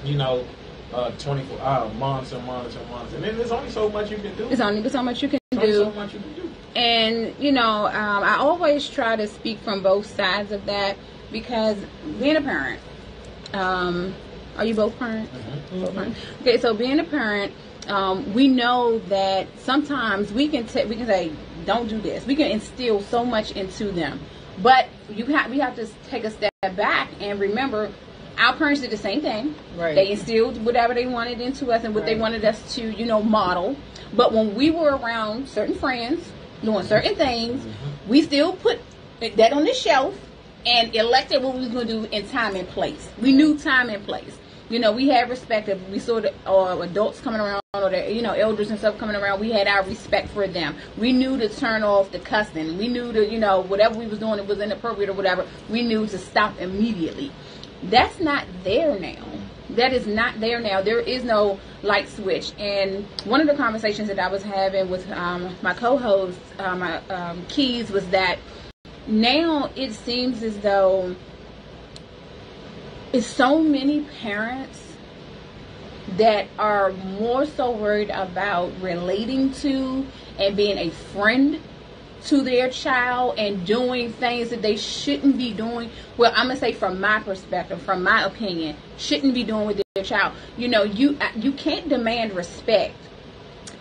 24 hours, months and months and months. And then there's only so much you can do. There's only so much you can do. So much you can do. And, I always try to speak from both sides of that because being a parent, are you both parents? Both parents? Okay, so being a parent, we know that sometimes we can say, don't do this. We can instill so much into them. But we have to take a step back and remember our parents did the same thing. Right. They instilled whatever they wanted into us and what they wanted us to, model. But when we were around certain friends doing certain things, we still put that on the shelf and elected what we was going to do in time and place. We knew time and place. We had respect. If we saw the adults coming around or the, elders and stuff coming around, we had our respect for them. We knew to turn off the cussing. We knew to, whatever we was doing, it was inappropriate or whatever, we knew to stop immediately. That's not there now. That is not there now. There is no light switch. And one of the conversations that I was having with my co-host, Keys, was that now it seems as though it's so many parents that are more so worried about relating to and being a friend to their child and doing things that they shouldn't be doing. Well, I'm gonna say from my perspective, from my opinion, shouldn't be doing with their child. You can't demand respect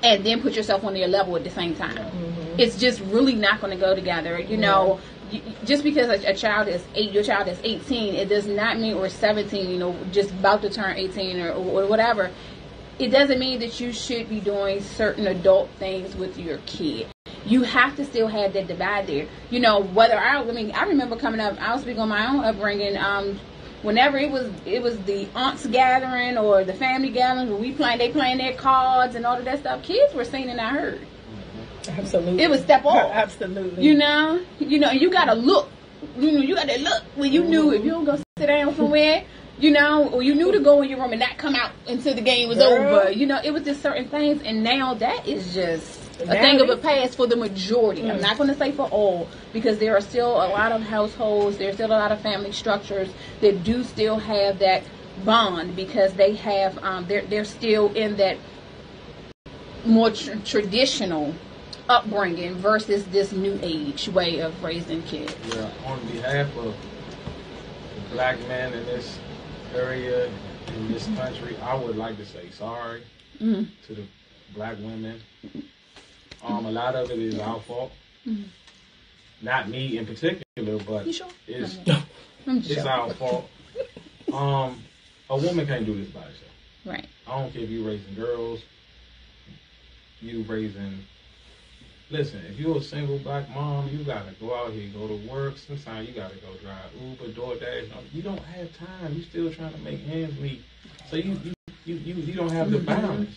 and then put yourself on their level at the same time. It's just really not going to go together. Just because a child is 8, your child is 18, it does not mean, or 17, just about to turn 18 or whatever. It doesn't mean that you should be doing certain adult things with your kid. You have to still have that divide there. I remember coming up, I'll speak on my own upbringing. Whenever it was the aunts gathering or the family gathering where they playing their cards and all of that stuff, kids were seen and not heard. Absolutely. It was step off. Absolutely. You gotta look. You got that look when you knew if you don't go sit down somewhere, you know, or you knew to go in your room and not come out until the game was over. You know, it was just certain things, and now that is just a thing of a past for the majority. I'm not going to say for all, because there are still a lot of households, there's still a lot of family structures that do still have that bond, because they have, they're still in that more traditional upbringing versus this new age way of raising kids. Yeah, on behalf of the black men in this area, in this country, I would like to say sorry to the black women. A lot of it is our fault. Not me in particular, but it's our fault. A woman can't do this by herself. Right. I don't care if you're raising girls, you raising... Listen, if you're a single black mom, you gotta go out here, go to work. Sometimes you gotta go drive Uber, DoorDash. You don't have time. You still trying to make ends meet. So you don't have the balance.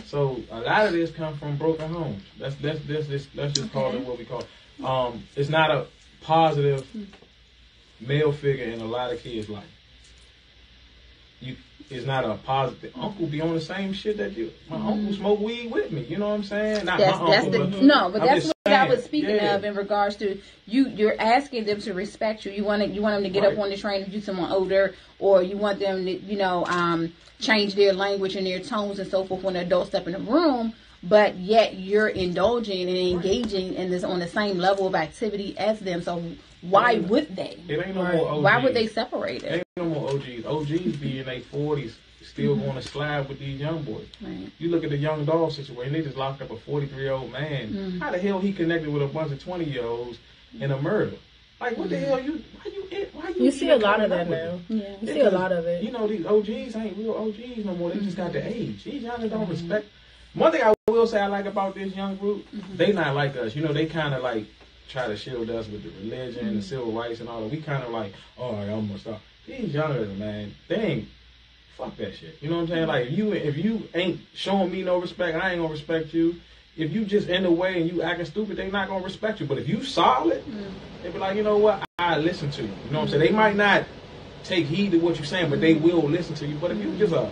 So a lot of this comes from broken homes. Let's just call it what we call it. It's not a positive male figure in a lot of kids' life. It's not a positive. Uncle be on the same shit that you. My uncle smoke weed with me. You know what I'm saying? Not that's, my uncle. But that's what I was speaking of in regards to you. You're asking them to respect you. You want them to get up on the train and do someone older, or you want them to, change their language and their tones and so forth when adults step in the room. But yet you're indulging and engaging in this on the same level of activity as them. So why would they? It ain't no more OGs. Why would they separate it? Ain't no more OGs. OGs be in their 40s still going to slide with these young boys. Right. You look at the young dog situation. They just locked up a 43-year-old man. How the hell he connected with a bunch of 20-year-olds in a murder? Like, what the hell you see a lot of that now. Yeah. You see a lot of it. You know, these OGs ain't real OGs no more. They just got the age. These youngers don't respect. One thing I will say I like about this young group, they not like us. You know, they kind of like try to shield us with the religion, the civil rights and all that. We kind of like, oh, I'm going to stop. These youngers, man, they ain't, fuck that shit. You know what I'm saying? Like, if you ain't showing me no respect, I ain't going to respect you. If you just in the way and you acting stupid, they not going to respect you. But if you solid, they be like, you know what, I listen to you. You know what I'm saying? They might not take heed to what you're saying, but they will listen to you. But if you just a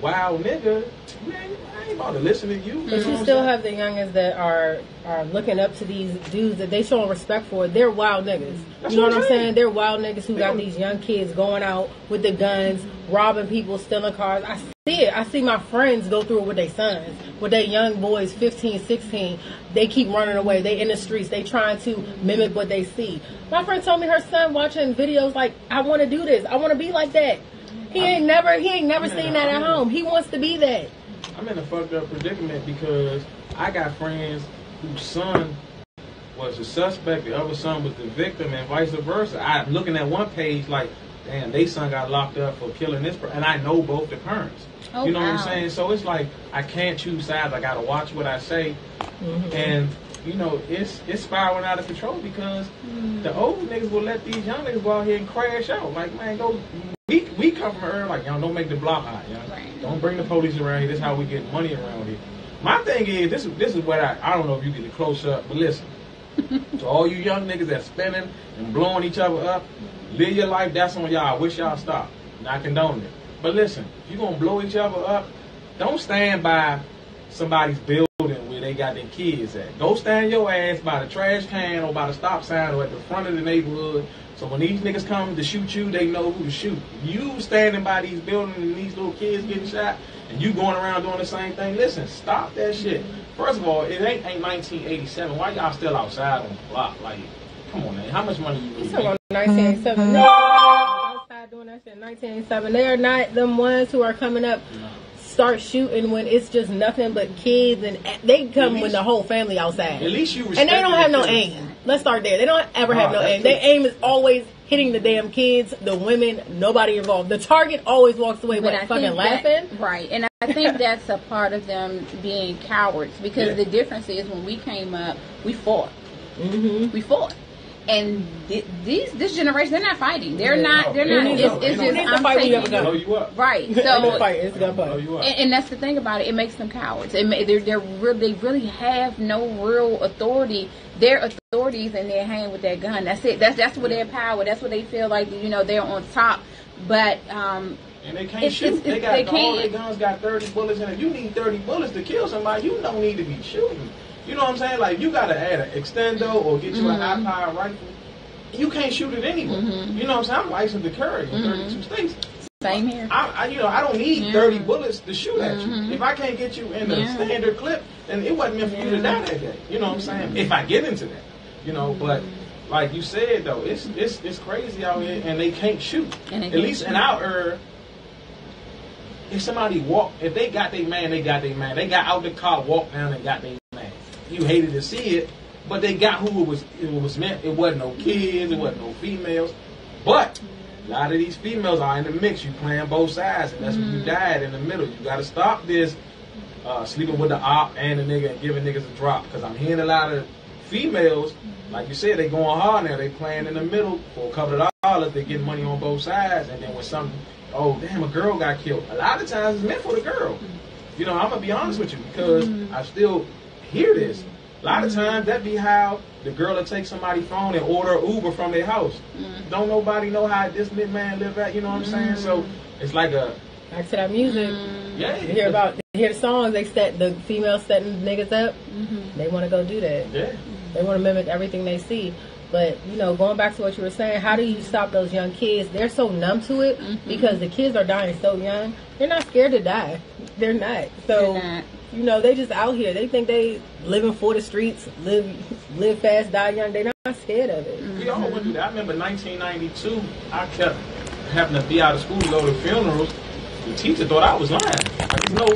wild nigga, man, I ain't about to listen to you. But you still have the youngins that are looking up to these dudes that they showing respect for. They're wild niggas. You know what I'm saying? They're wild niggas who got these young kids going out with the guns, robbing people, stealing cars. I see it. I see my friends go through it with their sons, with their young boys, 15, 16. They keep running away. They in the streets. They trying to mimic what they see. My friend told me her son watching videos like, I want to do this. I want to be like that. He ain't never seen that at home. He wants to be that. I'm in a fucked up predicament because I got friends whose son was the suspect, the other son was the victim, and vice versa. I'm looking at one page like, damn, they son got locked up for killing this person, and I know both the parents. Oh, you know what I'm saying? So it's like I can't choose sides. I gotta watch what I say, and you know it's spiraling out of control because the old niggas will let these young niggas go out here and crash out. Like, man, go. We come from her like, y'all don't make the block hot, y'all. Right. Don't bring the police around here. This is how we get money around here. My thing is, this is what I don't know if you get a close up, but listen. To all you young niggas that's spinning and blowing each other up, live your life, that's on y'all. I wish y'all stop. Not condoning it. But listen, if you're going to blow each other up, don't stand by somebody's building where they got their kids at. Go stand your ass by the trash can or by the stop sign or at the front of the neighborhood. So when these niggas come to shoot you, they know who to shoot. You standing by these buildings and these little kids getting shot, and you going around doing the same thing, listen, stop that shit. First of all, it ain't 1987. Why y'all still outside on the block? Like, come on, man. How much money you really make? 1987. Outside doing that shit in 1987. They are not them ones who are coming up. No. Start shooting when it's just nothing but kids, and they come when the whole family outside. At least you respect. And they don't have no aim. Let's start there. They don't ever have no aim. Their aim is always hitting the damn kids, the women, nobody involved. The target always walks away with fucking laughing. Right. And I think that's a part of them being cowards because the difference is when we came up, we fought. We fought. And this generation, they're not fighting. They're not. It's just I'm taking blow you up. Right. So it's gonna fight. And that's the thing about it. It makes them cowards. They really have no real authority. Their authorities in their hand with that gun. That's it. That's what their power. That's what they feel like. You know, they're on top. But and they can't shoot. All their guns got 30 bullets in it. You need 30 bullets to kill somebody. You don't need to be shooting. You know what I'm saying? Like, you got to add an extendo or get you a high-power rifle. You can't shoot it anyway. You know what I'm saying? I'm licensed to carry in 32 states. Same here. I don't need 30 bullets to shoot at you. If I can't get you in the standard clip, then it wasn't meant for you to die that day. You know what I'm saying? If I get into that. You know, but like you said, though, it's crazy out here, and they can't shoot. At least in our era, if somebody if they got their man, they got their man. They got out the car, walked down, and got their man. You hated to see it, but they got who it was meant. It wasn't no kids, it wasn't no females. But a lot of these females are in the mix. You playing both sides, and that's when you died in the middle. You got to stop this sleeping with the op and the nigga and giving niggas a drop. Because I'm hearing a lot of females, like you said, they going hard now. They playing in the middle for a couple of dollars. They getting money on both sides, and then when something, oh damn, a girl got killed. A lot of times it's meant for the girl. You know, I'm gonna be honest with you because I still hear this. A lot of times that be how the girl will take somebody's phone and order an Uber from their house. Don't nobody know how this man live at. You know what I'm saying? So it's like a back to that music. Yeah, you hear the songs. The females setting niggas up. They want to go do that. Yeah. They want to mimic everything they see. But, you know, going back to what you were saying, how do you stop those young kids? They're so numb to it because the kids are dying so young. They're not scared to die. They're not. So, you know, they just out here. They think they living for the streets, live fast, die young. They're not scared of it. We all went through that. I remember 1992, I kept having to be out of school to go to funerals. The teacher thought I was lying. There's no